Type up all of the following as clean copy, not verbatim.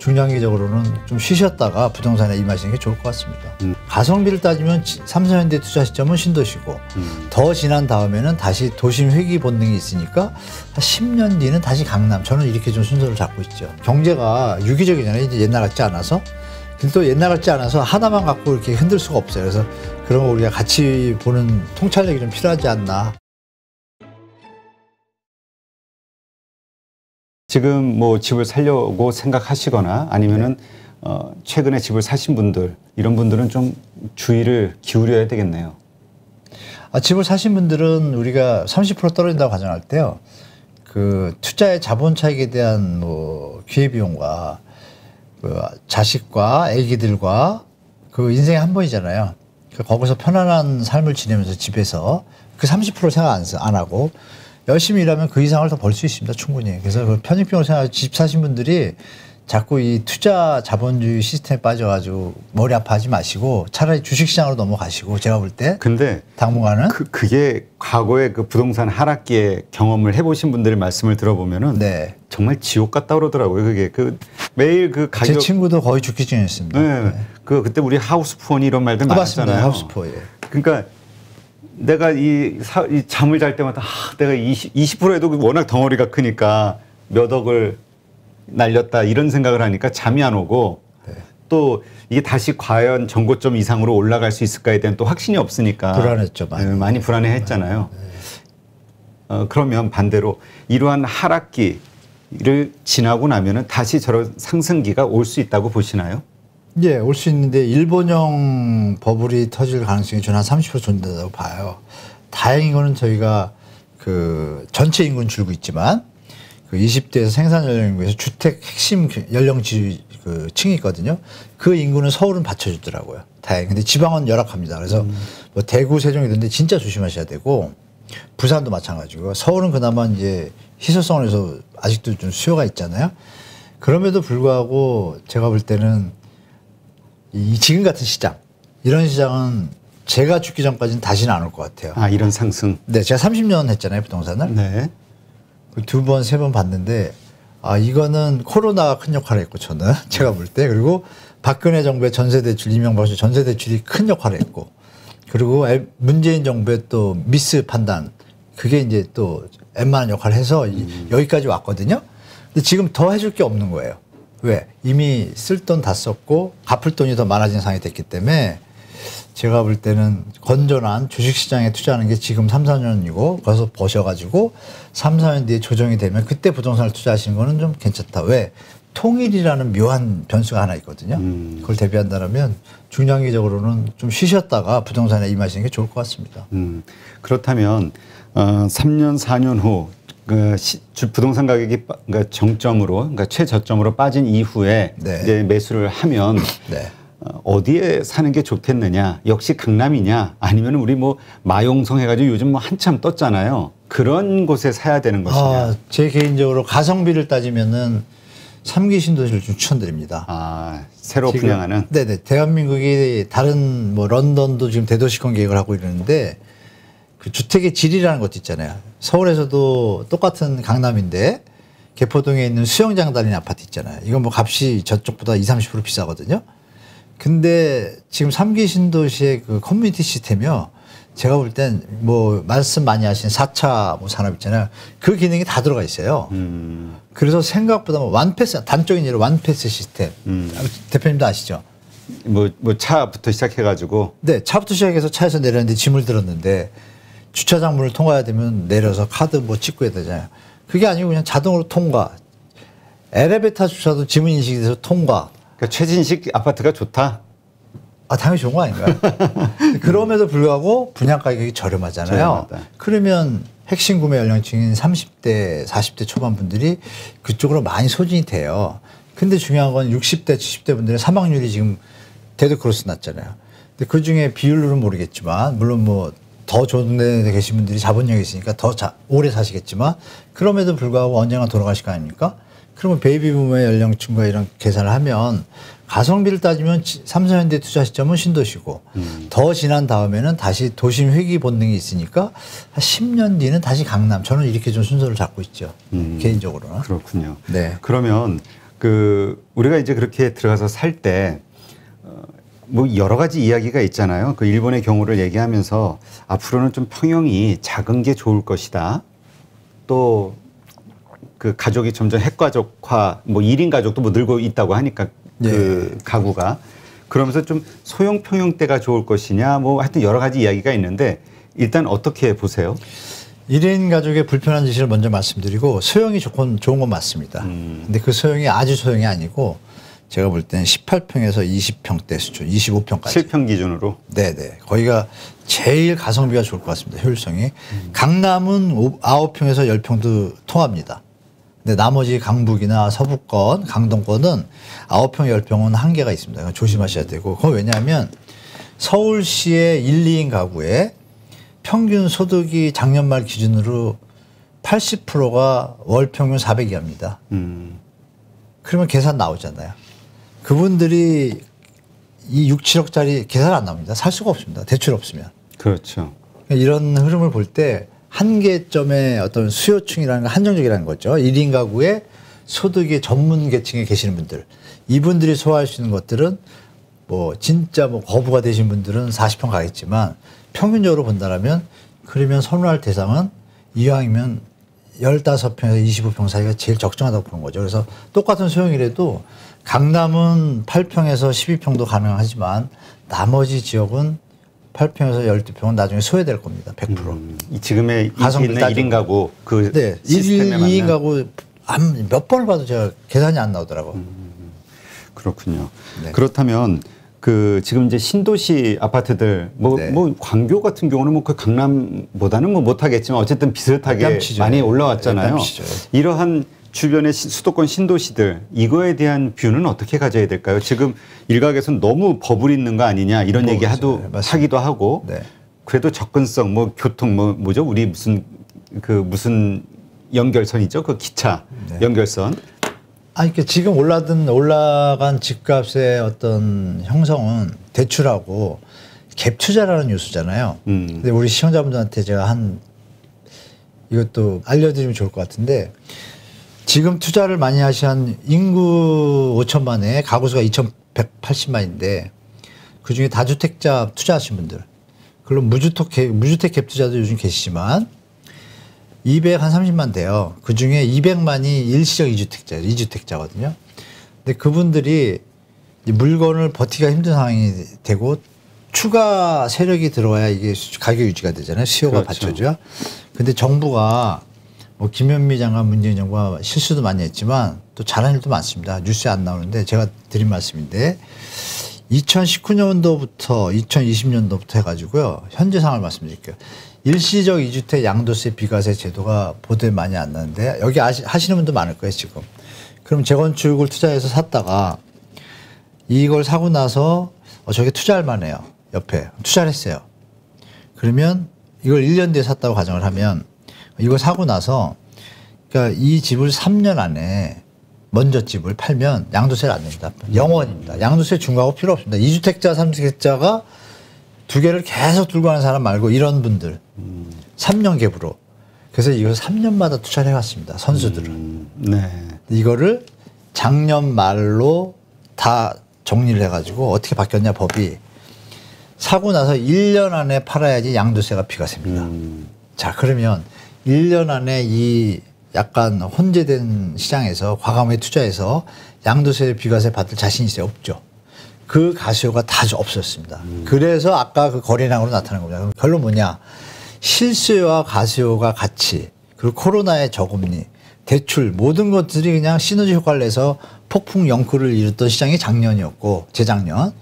중장기적으로는 좀 쉬셨다가 부동산에 임하시는 게 좋을 것 같습니다. 가성비를 따지면 삼성현대 투자 시점은 신도시고 더 지난 다음에는 다시 도심 회귀 본능이 있으니까 한 10년 뒤는 다시 강남. 저는 이렇게 좀 순서를 잡고 있죠. 경제가 유기적이잖아요. 이제 옛날 같지 않아서. 근데 또 옛날 같지 않아서 하나만 갖고 이렇게 흔들 수가 없어요. 그래서 그런 거 우리가 같이 보는 통찰력이 좀 필요하지 않나. 지금 뭐 집을 살려고 생각하시거나 아니면은 최근에 집을 사신 분들, 이런 분들은 좀 주의를 기울여야 되겠네요. 집을 사신 분들은 우리가 30% 떨어진다고 가정할 때요. 그 투자의 자본 차익에 대한 뭐 기회비용과 그 자식과 아기들과 그 인생에 한 번이잖아요. 거기서 편안한 삶을 지내면서 집에서 그 30% 생각 안 하고 열심히 일하면 그 이상을 더 벌 수 있습니다. 충분히. 그래서 그 편익병으로 생각하고 집 사신 분들이 자꾸 이 투자 자본주의 시스템에 빠져가지고 머리 아파하지 마시고 차라리 주식시장으로 넘어가시고 제가 볼 때. 근데 당분간은. 그게 과거에 그 부동산 하락기에 경험을 해보신 분들의 말씀을 들어보면은 네. 정말 지옥 같다 그러더라고요. 그게 매일 그 가격. 제 친구도 거의 죽기 전이었습니다. 네. 네. 그때 우리 하우스푸어니 이런 말들 많았잖아요. 하우스푸어. 예. 그러니까 내가 이 잠을 잘 때마다 내가 20%에도 워낙 덩어리가 크니까 몇 억을 날렸다 이런 생각을 하니까 잠이 안 오고 네. 또 이게 다시 과연 전고점 이상으로 올라갈 수 있을까에 대한 또 확신이 없으니까 불안했죠. 많이 불안해했잖아요. 네. 그러면 반대로 이러한 하락기를 지나고 나면은 다시 저런 상승기가 올 수 있다고 보시나요? 예, 올 수 있는데 일본형 버블이 터질 가능성이 저는 한 30% 존재한다고 봐요. 다행인 거는 저희가 그 전체 인구는 줄고 있지만 그 20대에서 생산 연령에서 주택 핵심 연령층이 있거든요. 그 인구는 서울은 받쳐주더라고요. 다행히. 근데 지방은 열악합니다. 그래서 뭐 대구, 세종 이런 데 진짜 조심하셔야 되고 부산도 마찬가지고 서울은 그나마 이제 희소성에서 아직도 좀 수요가 있잖아요. 그럼에도 불구하고 제가 볼 때는 이 지금 같은 시장, 이런 시장은 제가 죽기 전까지는 다시는 안 올 것 같아요. 이런 상승. 네, 제가 30년 했잖아요, 부동산을. 네. 2번, 3번 봤는데, 이거는 코로나가 큰 역할을 했고, 저는. 제가 볼 때. 그리고 박근혜 정부의 전세대출, 이명박 씨 전세대출이 큰 역할을 했고, 그리고 문재인 정부의 또 미스 판단, 그게 이제 또 웬만한 역할을 해서 여기까지 왔거든요. 근데 지금 더 해줄 게 없는 거예요. 왜? 이미 쓸 돈 다 썼고 갚을 돈이 더 많아진 상황이 됐기 때문에 제가 볼 때는 건전한 주식시장에 투자하는 게 지금 3, 4년이고 거기서 버셔가지고 3, 4년 뒤에 조정이 되면 그때 부동산을 투자하시는 거는 좀 괜찮다. 왜? 통일이라는 묘한 변수가 하나 있거든요. 그걸 대비한다면 중장기적으로는 좀 쉬셨다가 부동산에 임하시는 게 좋을 것 같습니다. 그렇다면 3년, 4년 후 부동산 가격이 그러니까 정점으로, 그러니까 최저점으로 빠진 이후에 네. 이제 매수를 하면 네. 어디에 사는 게 좋겠느냐? 역시 강남이냐? 아니면 우리 뭐 마용성 해가지고 요즘 뭐 한참 떴잖아요. 그런 곳에 사야 되는 것이냐? 제 개인적으로 가성비를 따지면은 3기 신도시를 좀 추천드립니다. 새로 분양하는? 네네. 대한민국이 다른 뭐 런던도 지금 대도시권 계획을 하고 이러는데 그 주택의 질이라는 것도 있잖아요. 서울에서도 똑같은 강남인데 개포동에 있는 수영장 달린 아파트 있잖아요. 이건 뭐 값이 저쪽보다 20, 30% 비싸거든요. 근데 지금 3기 신도시의 그 커뮤니티 시스템이요. 제가 볼 땐 뭐 말씀 많이 하신 4차 뭐 산업 있잖아요. 그 기능이 다 들어가 있어요. 그래서 생각보다 뭐 완패스, 단적인 예로 완패스 시스템. 대표님도 아시죠? 뭐 차부터 시작해가지고. 네, 차부터 시작해서 차에서 내렸는데 짐을 들었는데 주차장 문을 통과해야 되면 내려서 카드 뭐 찍고 해야 되잖아요. 그게 아니고 그냥 자동으로 통과. 엘리베이터 주차도 지문 인식이 돼서 통과. 그러니까 최신식 아파트가 좋다? 당연히 좋은 거 아닌가요? 그럼에도 불구하고 분양 가격이 저렴하잖아요. 저렴하다. 그러면 핵심 구매 연령층인 30대, 40대 초반 분들이 그쪽으로 많이 소진이 돼요. 근데 중요한 건 60대, 70대 분들의 사망률이 지금 데드크로스 났잖아요. 근데 그 중에 비율로는 모르겠지만, 물론 뭐 더 좋은 데 계신 분들이 자본력이 있으니까 더 오래 사시겠지만, 그럼에도 불구하고 언젠가 돌아가실 거 아닙니까? 그러면 베이비붐의 연령층과 이런 계산을 하면 가성비를 따지면 삼성현대 투자 시점은 신도시고 더 지난 다음에는 다시 도심 회귀 본능이 있으니까 한 10년 뒤는 다시 강남. 저는 이렇게 좀 순서를 잡고 있죠. 개인적으로는. 그렇군요. 네. 그러면 그 우리가 이제 그렇게 들어가서 살 때 뭐 여러 가지 이야기가 있잖아요. 그 일본의 경우를 얘기하면서 앞으로는 좀 평형이 작은 게 좋을 것이다. 또 그 가족이 점점 핵가족화, 뭐 1인 가족도 뭐 늘고 있다고 하니까 그 가구가 그러면서 좀 소형 평형대가 좋을 것이냐 뭐 하여튼 여러 가지 이야기가 있는데 일단 어떻게 보세요? 1인 가족의 불편한 지시를 먼저 말씀드리고 소형이 좋은 건 맞습니다. 근데 그 소형이 아주 소형이 아니고 제가 볼 때는 18평에서 20평대 수준, 25평까지. 7평 기준으로? 네네. 거기가 제일 가성비가 좋을 것 같습니다. 효율성이. 강남은 9평에서 10평도 통합니다. 근데 나머지 강북이나 서부권, 강동권은 9평, 10평은 한계가 있습니다. 조심하셔야 되고. 그건 왜냐하면 서울시의 1, 2인 가구에 평균 소득이 작년 말 기준으로 80%가 월 평균 400이합니다. 그러면 계산 나오잖아요. 그분들이 이 6, 7억짜리 계산 안 나옵니다. 살 수가 없습니다. 대출 없으면. 그렇죠. 이런 흐름을 볼 때 한계점의 어떤 수요층이라는 건 한정적이라는 거죠. 1인 가구에 소득이 전문 계층에 계시는 분들. 이분들이 소화할 수 있는 것들은 뭐 진짜 뭐 거부가 되신 분들은 40평 가겠지만 평균적으로 본다라면 그러면 선호할 대상은 이왕이면 15평에서 25평 사이가 제일 적정하다고 보는 거죠. 그래서 똑같은 소형이라도 강남은 8평에서 12평도 가능하지만 나머지 지역은 8평에서 12평은 나중에 소외될 겁니다. 100%. 지금의 가성비 있는 1인 가구 그 네, 시스템에 2인 가구 몇 번을 봐도 제가 계산이 안 나오더라고. 그렇군요. 네. 그렇다면 그 지금 이제 신도시 아파트들 뭐 광교 같은 경우는 뭐 그 강남보다는 뭐 못하겠지만 어쨌든 비슷하게 뺨치죠. 많이 올라왔잖아요. 뺨치죠. 이러한 주변의 수도권 신도시들 이거에 대한 뷰는 어떻게 가져야 될까요? 지금 일각에서는 너무 버블 있는 거 아니냐 이런 얘기 하기도 하고 네. 그래도 접근성 뭐 교통 뭐죠 우리 무슨 연결선이죠 그 기차 연결선. 아니, 그러니까 지금 올라간 집값의 어떤 형성은 대출하고 갭 투자라는 요소잖아요. 근데 우리 시청자분들한테 제가 이것도 알려드리면 좋을 것 같은데 지금 투자를 많이 하신 인구 5천만에 가구수가 2,180만인데 그 중에 다주택자 투자하신 분들, 물론 무주택 갭 투자도 요즘 계시지만 230만 돼요. 그 중에 200만이 일시적 2주택자거든요. 근데 그분들이 물건을 버티기가 힘든 상황이 되고 추가 세력이 들어와야 이게 가격 유지가 되잖아요. 수요가 그렇죠. 받쳐줘야. 근데 정부가 뭐 김현미 장관, 문재인 정부가 실수도 많이 했지만 또 잘한 일도 많습니다. 뉴스에 안 나오는데 제가 드린 말씀인데 2019년도부터 2020년도부터 해가지고요. 현재 상황을 말씀드릴게요. 일시적 2주택 양도세 비과세 제도가 보도에 많이 안 나는데 여기 하시는 분도 많을 거예요 지금. 그럼 재건축을 투자해서 샀다가 이걸 사고 나서 저게 투자할 만해요. 옆에 투자를 했어요. 그러면 이걸 1년 뒤에 샀다고 가정을 하면 이걸 사고 나서 그러니까 이 집을 3년 안에 먼저 집을 팔면 양도세를 안 냅니다. 영원입니다. 양도세 중과하고 필요 없습니다. 2주택자, 3주택자가 두 개를 계속 들고 가는 사람 말고 이런 분들 3년 갭으로. 그래서 이걸 3년마다 투자를 해왔습니다. 선수들은. 네. 이거를 작년 말로 다 정리를 해가지고 어떻게 바뀌었냐 법이 사고 나서 1년 안에 팔아야지 양도세가 비과세입니다. 자 그러면 1년 안에 이 약간 혼재된 시장에서 과감하게 투자해서 양도세 비과세 받을 자신이 있어요? 없죠. 그 가수요가 다 없었습니다. 그래서 아까 그 거래량으로 나타난 겁니다. 그럼 결론 뭐냐? 실수요와 가수요가 같이 그리고 코로나의 저금리, 대출 모든 것들이 그냥 시너지 효과를 내서 폭풍 영끌을 이뤘던 시장이 작년이었고 재작년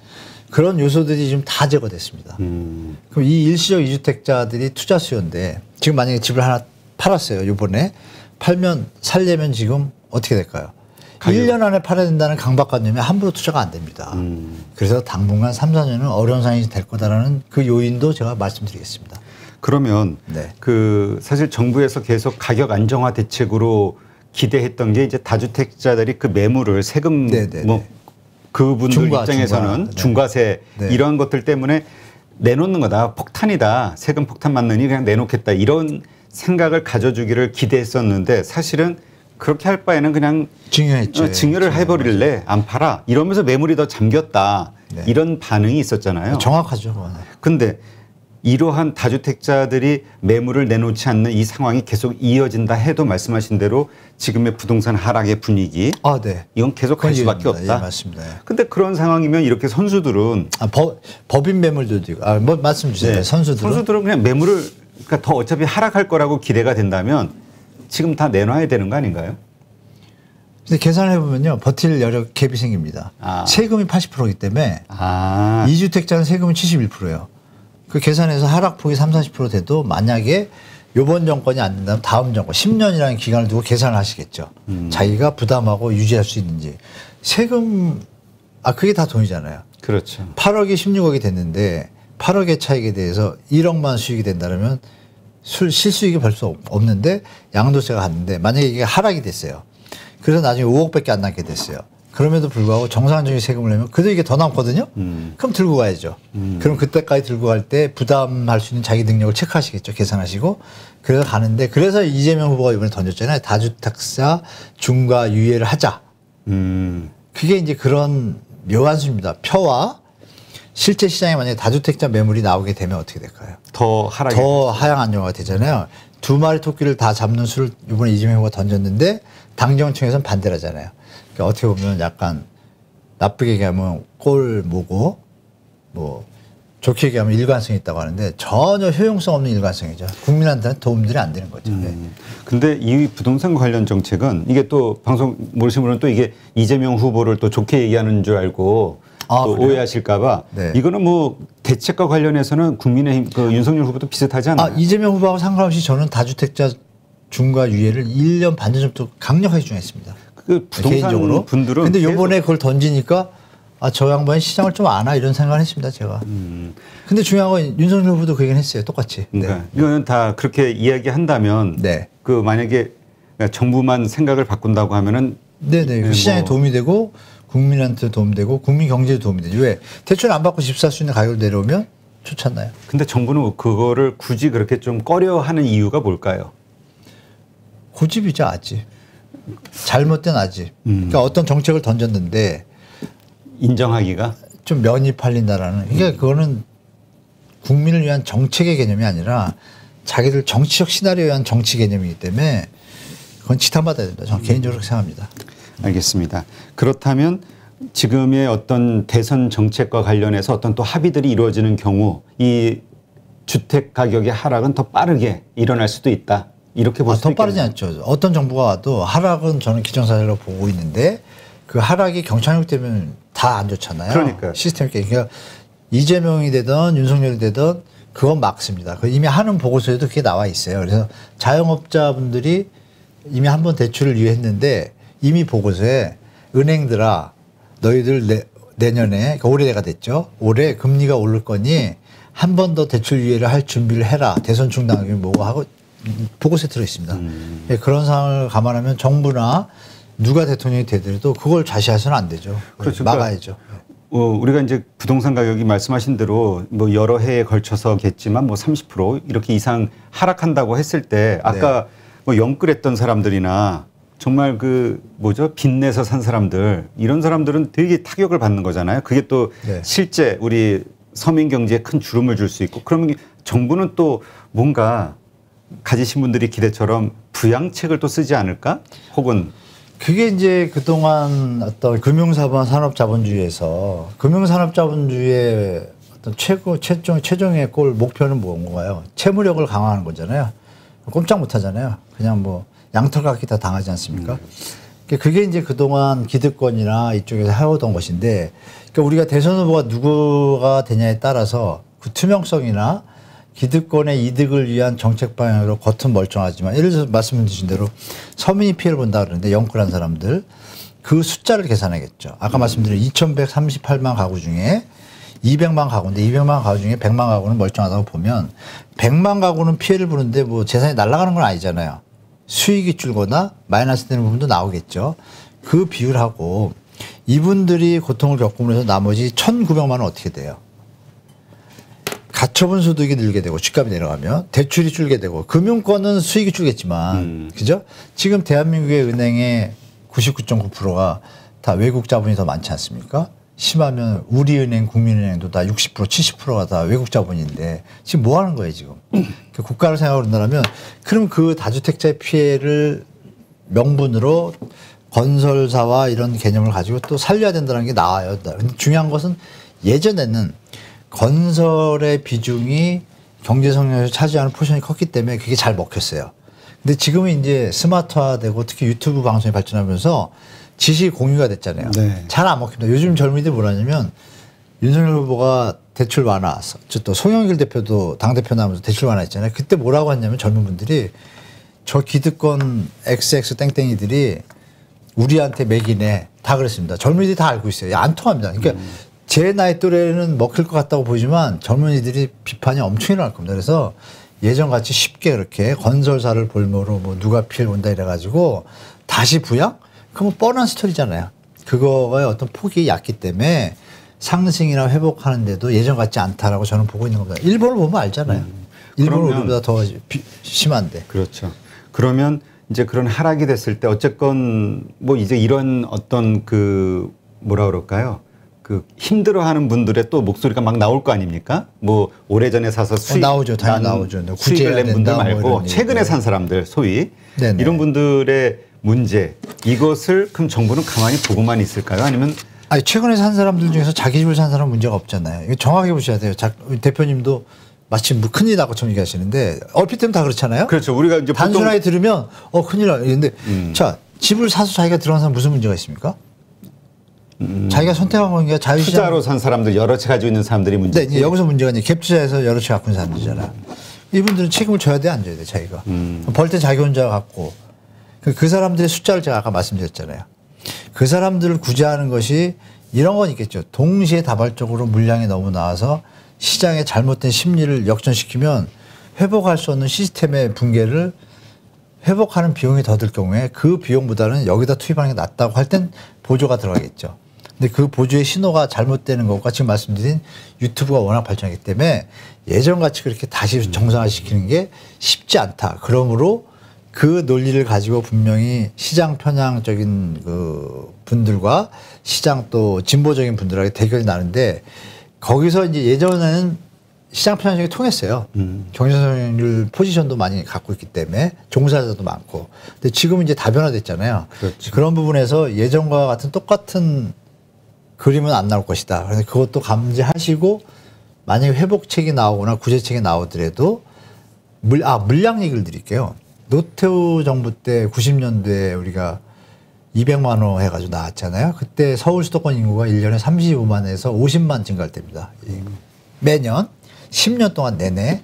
그런 요소들이 지금 다 제거됐습니다. 그럼 이 일시적 2주택자들이 투자 수요인데 지금 만약에 집을 하나 팔았어요. 이번에 팔면 살려면 지금 어떻게 될까요? 1년 안에 팔아야 된다는 강박관념에 함부로 투자가 안 됩니다. 그래서 당분간 3, 4년은 어려운 상황이 될 거다라는 그 요인도 제가 말씀드리겠습니다. 그러면 그 사실 정부에서 계속 가격 안정화 대책으로 기대했던 게 이제 다주택자들이 그 매물을 세금 뭐 그분들 입장에서는 중과세 이러한 것들 때문에 내놓는 거다. 폭탄이다. 세금 폭탄 맞느니 그냥 내놓겠다. 이런 생각을 가져주기를 기대했었는데 사실은 그렇게 할 바에는 그냥 증여했죠. 증여를 해버릴래 안 팔아 이러면서 매물이 더 잠겼다 네. 이런 반응이 있었잖아요. 정확하죠. 그거는. 근데 이러한 다주택자들이 매물을 내놓지 않는 이 상황이 계속 이어진다 해도 말씀하신 대로 지금의 부동산 하락의 분위기 네. 이건 계속 갈 수밖에 없다. 예, 맞습니다. 근데 그런 상황이면 이렇게 선수들은 법인 매물도 있고 뭐 말씀 주세요. 네. 선수들은 그냥 매물을 그러니까 더 어차피 하락할 거라고 기대가 된다면 지금 다 내놔야 되는 거 아닌가요? 근데 계산을 해보면요. 버틸 여력 갭이 생깁니다. 세금이 80%이기 때문에 2주택자는 세금이 71%예요. 그 계산해서 하락폭이 30-40% 돼도 만약에 요번 정권이 안 된다면 다음 정권 10년이라는 기간을 두고 계산을 하시겠죠. 자기가 부담하고 유지할 수 있는지. 세금 그게 다 돈이잖아요. 그렇죠. 8억이 16억이 됐는데 8억의 차익에 대해서 1억만 수익이 된다면 실수익이 벌써 없는데 양도세가 갔는데 만약에 이게 하락이 됐어요. 그래서 나중에 5억밖에 안 남게 됐어요. 그럼에도 불구하고 정상적인 세금을 내면 그래도 이게 더 남거든요. 그럼 들고 가야죠. 그럼 그때까지 들고 갈 때 부담할 수 있는 자기 능력을 체크하시겠죠. 계산하시고. 그래서 가는데 그래서 이재명 후보가 이번에 던졌잖아요. 다주택자 중과 유예를 하자. 그게 이제 그런 묘한 수입니다. 표와 실제 시장에 만약에 다주택자 매물이 나오게 되면 어떻게 될까요? 더 하향 안정화가 되잖아요. 두 마리 토끼를 다 잡는 수를 이번에 이재명 후보가 던졌는데 당정층에서는 반대를 하잖아요. 그러니까 어떻게 보면 약간 나쁘게 얘기하면 꼴모고 뭐 좋게 얘기하면 일관성이 있다고 하는데 전혀 효용성 없는 일관성이죠. 국민한테는 도움들이 안 되는 거죠. 근데 이 부동산 관련 정책은 이게 또 방송 모르시는 분은 또 이게 이재명 후보를 또 좋게 얘기하는 줄 알고 또 그래요? 오해하실까봐 네. 이거는 뭐 대책과 관련해서는 국민의힘 그 윤석열 후보도 비슷하지 않나요? 이재명 후보하고 상관없이 저는 다주택자 중과 유예를 1년 반 전부터 강력하게 주장했습니다. 그 부동산 개인적으로. 분들은 근데 요번에 그걸 던지니까 저 양반이 시장을 좀 아나 이런 생각을 했습니다. 제가. 근데 중요한 건 윤석열 후보도 그 얘기는 했어요. 똑같이. 그러니까 이거는 다 그렇게 이야기한다면 네. 그 만약에 정부만 생각을 바꾼다고 하면은 네네. 시장에 도움이 되고 국민한테 도움되고 국민 경제에 도움이 되죠. 왜? 대출 안 받고 집 살 수 있는 가격을 내려오면 좋잖아요. 근데 정부는 그거를 굳이 그렇게 좀 꺼려하는 이유가 뭘까요? 고집이죠. 아직. 잘못된 아직. 그러니까 어떤 정책을 던졌는데 인정하기가 좀 면이 팔린다라는. 그러니까 그거는 국민을 위한 정책의 개념이 아니라 자기들 정치적 시나리오에 의한 정치 개념이기 때문에 그건 지탄받아야 된다. 저는 개인적으로 그렇게 생각합니다. 알겠습니다. 그렇다면 지금의 어떤 대선 정책과 관련해서 어떤 또 합의들이 이루어지는 경우 이 주택 가격의 하락은 더 빠르게 일어날 수도 있다. 이렇게 볼 수도 더 빠르지 않죠. 어떤 정부가 와도 하락은 저는 기정사실로 보고 있는데 그 하락이 경착륙 되면 다 안 좋잖아요. 그러니까요. 시스템 게임. 그러니까 이재명이 되든 윤석열이 되든 그건 막습니다. 이미 하는 보고서에도 그게 나와 있어요. 그래서 자영업자분들이 이미 한 번 대출을 유예했는데 이미 보고서에 은행들아 너희들 내년에 그러니까 올해가 됐죠. 올해 금리가 오를 거니 한 번 더 대출 유예를 할 준비를 해라. 대선 중단하기 뭐고 하고 보고서에 들어있습니다. 그런 상황을 감안하면 정부나 누가 대통령이 되더라도 그걸 좌시해서는 안 되죠. 그렇죠. 막아야죠. 우리가 이제 부동산 가격이 말씀하신 대로 뭐 여러 해에 걸쳐서겠지만 뭐 30% 이렇게 이상 하락한다고 했을 때 아까 뭐 영끌했던 사람들이나 정말 그 뭐죠 빚내서 산 사람들 이런 사람들은 되게 타격을 받는 거잖아요. 그게 또 실제 우리 서민 경제에 큰 주름을 줄 수 있고 그러면 정부는 또 뭔가 가지신 분들이 기대처럼 부양책을 또 쓰지 않을까? 혹은 그게 이제 그동안 어떤 금융사반 산업자본주의에서 금융산업자본주의의 어떤 최종의 골 목표는 뭔가요? 채무력을 강화하는 거잖아요. 꼼짝 못 하잖아요. 그냥 뭐 양털깎이 다 당하지 않습니까? 그게 이제 그동안 기득권이나 이쪽에서 해오던 것인데 그러니까 우리가 대선 후보가 누구가 되냐에 따라서 그 투명성이나 기득권의 이득을 위한 정책 방향으로 겉은 멀쩡하지만 예를 들어서 말씀 주신 대로 서민이 피해를 본다 그러는데 영끌한 사람들 그 숫자를 계산하겠죠. 아까 말씀드린 2138만 가구 중에 200만 가구인데 200만 가구 중에 100만 가구는 멀쩡하다고 보면 100만 가구는 피해를 보는데 뭐 재산이 날아가는 건 아니잖아요. 수익이 줄거나 마이너스 되는 부분도 나오겠죠. 그 비율하고 이분들이 고통을 겪으면서 나머지 1,900만 원 어떻게 돼요? 가처분 소득이 늘게 되고 집값이 내려가면 대출이 줄게 되고 금융권은 수익이 줄겠지만 그죠? 지금 대한민국의 은행의 99.9%가 다 외국 자본이 더 많지 않습니까? 심하면 우리은행, 국민은행도 다 60%, 70%가 다 외국 자본인데 지금 뭐 하는 거예요 지금? 국가를 생각을 한다면 그럼 그 다주택자의 피해를 명분으로 건설사와 이런 개념을 가지고 또 살려야 된다는 게 나와요. 근데 중요한 것은 예전에는 건설의 비중이 경제 성장에서 차지하는 포션이 컸기 때문에 그게 잘 먹혔어요. 근데 지금은 이제 스마트화되고 특히 유튜브 방송이 발전하면서 지식이 공유가 됐잖아요. 네. 잘 안 먹힙니다. 요즘 젊은이들이 뭐라냐면 윤석열 후보가 대출 완화, 또 송영길 대표도 당대표 나오면서 대출 완화했잖아요. 그때 뭐라고 했냐면 젊은 분들이 저 기득권 XX 땡땡이들이 우리한테 매기네 다 그랬습니다. 젊은이들이 다 알고 있어요. 안 통합니다. 그러니까 제 나이 또래는 먹힐 것 같다고 보이지만 젊은이들이 비판이 엄청 일어날 겁니다. 그래서 예전같이 쉽게 그렇게 건설사를 볼모로 뭐 누가 피해를 본다 이래가지고 다시 부양? 그건 뻔한 스토리잖아요. 그거의 어떤 폭이 얕기 때문에 상승이나 회복하는데도 예전 같지 않다라고 저는 보고 있는 겁니다. 일본을 보면 알잖아요. 일본은 우리보다 더 심한데. 그렇죠. 그러면 이제 그런 하락이 됐을 때 어쨌건 뭐 이제 이런 어떤 그 뭐라 그럴까요? 그 힘들어하는 분들의 또 목소리가 막 나올 거 아닙니까? 뭐 오래전에 사서 나오죠. 당연히 나오죠. 수익을 낸 분들 말고 뭐 최근에 산 사람들 소위 네네. 이런 분들의 문제 이것을 그럼 정부는 가만히 보고만 있을까요? 아니면 아니 최근에 산 사람들 중에서 자기 집을 산 사람은 문제가 없잖아요. 이거 정확하게 보셔야 돼요. 대표님도 마치 뭐 큰일 나고처럼 얘기하시는데 얼핏 되면 다 그렇잖아요. 그렇죠. 우리가 이제 단순하게 들으면 큰일 나. 근데 자 집을 사서 자기가 들어간 사람 무슨 문제가 있습니까? 자기가 선택한 건 자유시장 투자로 산 사람들 여러 채 가지고 있는 사람들이 문제지. 네, 여기서 문제가 이제 갭 투자해서 여러 채 갖고 있는 사람들이잖아. 이분들은 책임을 져야 돼, 안 져야 돼, 자기가. 벌 때 자기 혼자 갖고. 그 사람들의 숫자를 제가 아까 말씀드렸잖아요. 그 사람들을 구제하는 것이 이런 건 있겠죠. 동시에 다발적으로 물량이 너무 나와서 시장의 잘못된 심리를 역전시키면 회복할 수 없는 시스템의 붕괴를 회복하는 비용이 더 들 경우에 그 비용보다는 여기다 투입하는 게 낫다고 할 땐 보조가 들어가겠죠. 근데 그 보조의 신호가 잘못되는 것과 지금 말씀드린 유튜브가 워낙 발전하기 때문에 예전같이 그렇게 다시 정상화시키는 게 쉽지 않다. 그러므로 그 논리를 가지고 분명히 시장 편향적인 그 분들과 시장 또 진보적인 분들하고 대결이 나는데 거기서 이제 예전에는 시장 편향적이 통했어요. 경제성률 포지션도 많이 갖고 있기 때문에 종사자도 많고. 근데 지금은 이제 다변화됐잖아요. 그렇죠. 그런 부분에서 예전과 같은 똑같은 그림은 안 나올 것이다. 그래서 그것도 감지하시고 만약에 회복책이 나오거나 구제책이 나오더라도 물량 얘기를 드릴게요. 노태우 정부 때 90년대에 우리가 200만 원 해가지고 나왔잖아요. 그때 서울 수도권 인구가 1년에 35만에서 50만 증가할 때입니다. 매년 10년 동안 내내.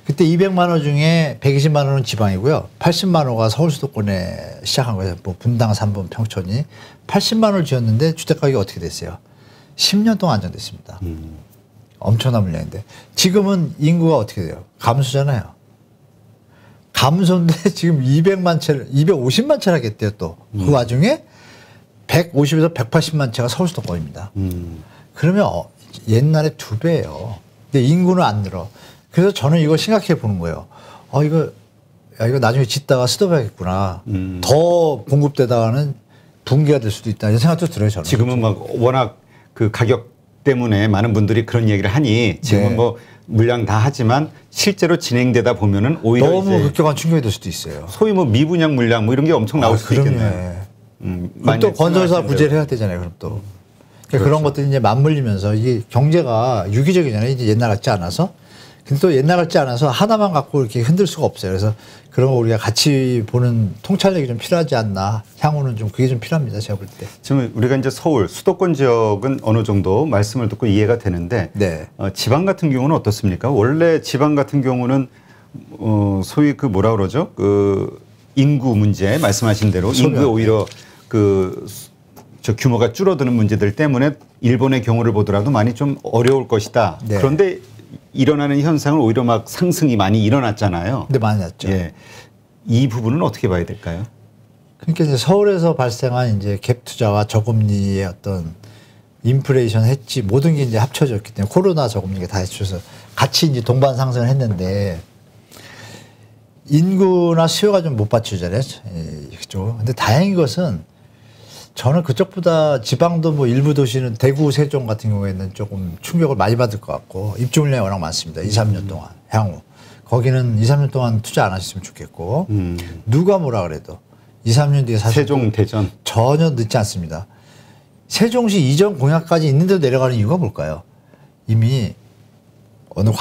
그때 200만 원 중에 120만 원은 지방이고요. 80만 원가 서울 수도권에 시작한 거예요. 뭐 분당 3번 평촌이. 80만 원을 지었는데 주택가격이 어떻게 됐어요? 10년 동안 안정됐습니다. 엄청난 물량인데. 지금은 인구가 어떻게 돼요? 감소잖아요. 감소인데 지금 200만 채를, 250만 채를 하겠대요 또. 그 와중에 150에서 180만 채가 서울 수도권입니다. 그러면 옛날에 2배예요. 근데 인구는 안 늘어. 그래서 저는 이걸 심각해 보는 거예요. 이거 나중에 짓다가 쓰러져야겠구나. 더 공급되다가는 붕괴가 될 수도 있다. 이런 생각도 들어요, 저는. 지금은 막 워낙 그 가격 때문에 많은 분들이 그런 얘기를 하니 지금은 네. 뭐 물량 다 하지만 실제로 진행되다 보면은 오히려 너무 급격한 충격이 될 수도 있어요. 소위 뭐 미분양 물량 뭐 이런 게 엄청 나올 수도 있겠네요. 그럼 또 건설사 구제를 해야 되잖아요. 그럼 또. 그러니까 그런 것들이 이제 맞물리면서 이게 경제가 유기적이잖아요. 이제 옛날 같지 않아서. 근데 또 옛날 같지 않아서 하나만 갖고 이렇게 흔들 수가 없어요. 그래서 그런 거 우리가 같이 보는 통찰력이 좀 필요하지 않나. 향후는 좀 그게 좀 필요합니다. 제가 볼 때. 지금 우리가 이제 서울 수도권 지역은 어느 정도 말씀을 듣고 이해가 되는데 네. 지방 같은 경우는 어떻습니까? 원래 지방 같은 경우는 소위 그 뭐라 그러죠? 그 인구 문제 말씀하신 대로 인구에 오히려 저 규모가 줄어드는 문제들 때문에 일본의 경우를 보더라도 많이 좀 어려울 것이다. 네. 그런데 일어나는 현상은 오히려 막 상승이 많이 일어났잖아요. 네, 많이 났죠. 예. 이 부분은 어떻게 봐야 될까요? 그러니까 이제 서울에서 발생한 이제 갭 투자와 저금리의 어떤 인플레이션 했지 모든 게 이제 합쳐졌기 때문에 코로나 저금리 다 합쳐서 같이 이제 동반 상승을 했는데 인구나 수요가 좀 못 받쳐주잖아요. 그죠. 근데 다행인 것은 저는 그쪽보다 지방도 뭐 일부 도시는 대구, 세종 같은 경우에는 조금 충격을 많이 받을 것 같고 입주 물량이 워낙 많습니다. 2, 3년 동안 향후. 거기는 2, 3년 동안 투자 안 하셨으면 좋겠고 누가 뭐라 그래도 2, 3년 뒤에 사실 세종, 대전 전혀 늦지 않습니다. 세종시 이전 공약까지 있는데도 내려가는 이유가 뭘까요? 이미 어느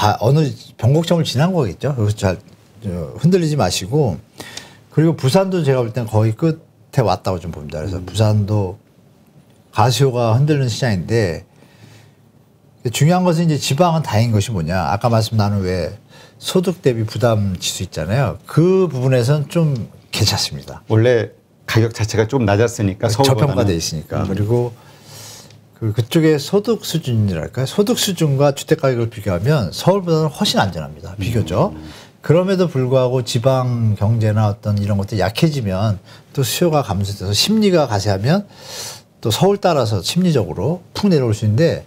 변곡점을 지난 거겠죠. 그래서 잘 흔들리지 마시고 그리고 부산도 제가 볼 때는 거의 끝에 왔다고 좀 봅니다. 그래서 부산도 가수요가 흔들리는 시장인데 중요한 것은 이제 지방은 다행인 것이 뭐냐. 아까 말씀 나눈 왜 소득 대비 부담 지수 있잖아요. 그 부분에서는 좀 괜찮습니다. 원래 가격 자체가 좀 낮았으니까 저평가돼 있으니까. 그리고 그쪽의 소득 수준이랄까요? 소득 수준과 주택 가격을 비교하면 서울보다는 훨씬 안전합니다. 비교적. 그럼에도 불구하고 지방 경제나 어떤 이런 것들이 약해지면 또 수요가 감소돼서 심리가 가세하면 또 서울 따라서 심리적으로 푹 내려올 수 있는데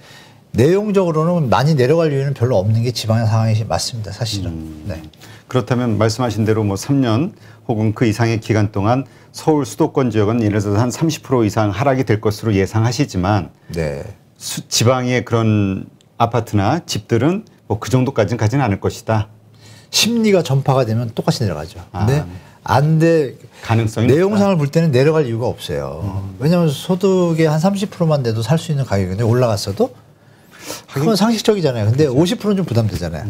내용적으로는 많이 내려갈 이유는 별로 없는 게 지방의 상황이 맞습니다. 사실은. 네. 그렇다면 말씀하신 대로 뭐 3년 혹은 그 이상의 기간 동안 서울 수도권 지역은 예를 들어서 한 30% 이상 하락이 될 것으로 예상하시지만 네. 지방의 그런 아파트나 집들은 뭐 그 정도까지는 가지는 않을 것이다. 심리가 전파가 되면 똑같이 내려가죠. 근데 안 돼. 가능성이 내용상을 볼 때는 내려갈 이유가 없어요. 왜냐하면 소득의 한 30%만 돼도 살 수 있는 가격인데 올라갔어도 그건 상식적이잖아요. 근데 그렇죠. 50%는 좀 부담되잖아요.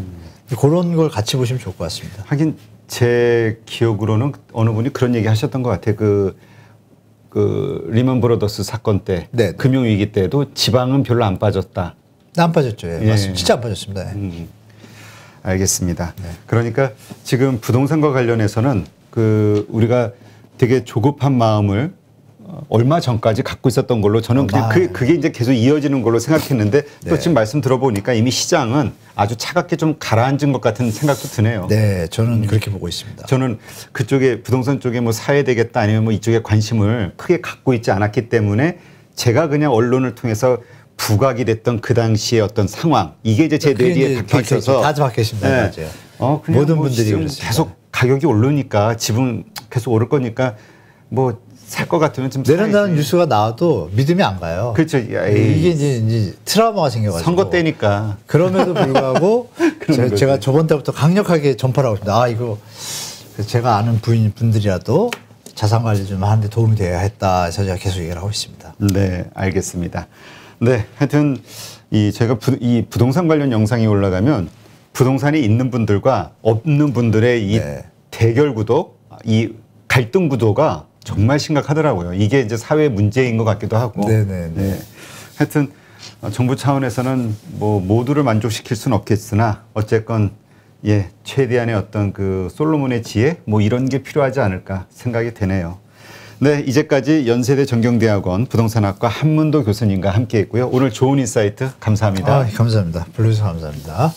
그런 걸 같이 보시면 좋을 것 같습니다. 하긴 제 기억으로는 어느 분이 그런 얘기 하셨던 것 같아요. 그 리먼 브로더스 사건 때 네. 금융위기 때도 지방은 별로 안 빠졌다. 안 빠졌죠. 예. 맞습니다. 진짜 안 빠졌습니다. 알겠습니다. 네. 그러니까 지금 부동산과 관련해서는 우리가 되게 조급한 마음을 얼마 전까지 갖고 있었던 걸로 저는 그게 이제 계속 이어지는 걸로 생각했는데 또 지금 말씀 들어보니까 이미 시장은 아주 차갑게 좀 가라앉은 것 같은 생각도 드네요. 네, 저는 그렇게 보고 있습니다. 저는 그쪽에 부동산 쪽에 뭐 사야 되겠다 아니면 뭐 이쪽에 관심을 크게 갖고 있지 않았기 때문에 제가 그냥 언론을 통해서 부각이 됐던 그 당시의 어떤 상황 이게 이제 제 뇌리에 박혀 있어서 다 박혀 있습니다. 네. 맞아요. 모든 뭐 분들이 그렇습니다. 계속 가격이 오르니까 집은 계속 오를 거니까 뭐 살 것 같으면 좀 내린다는 뉴스가 나와도 믿음이 안 가요. 그렇죠. 이게 이제 트라우마가 생겨가지고. 선거 때니까. 그럼에도 불구하고 제가 저번 때부터 강력하게 전파를 하고 있습니다. 이거 제가 아는 분들이라도 자산 관리 좀 하는데 도움이 돼야 했다 해서 제가 계속 얘기를 하고 있습니다. 네, 알겠습니다. 네, 하여튼 제가 이 부동산 관련 영상이 올라가면 부동산이 있는 분들과 없는 분들의 이 대결 구도, 이 갈등 구도가 정말 심각하더라고요. 이게 이제 사회 문제인 것 같기도 하고. 네. 하여튼 정부 차원에서는 뭐 모두를 만족시킬 수는 없겠으나 어쨌건 최대한의 어떤 그 솔로몬의 지혜 뭐 이런 게 필요하지 않을까 생각이 되네요. 네, 이제까지 연세대 전경대학원 부동산학과 한문도 교수님과 함께했고요. 오늘 좋은 인사이트 감사합니다. 감사합니다. 불러주셔서 감사합니다.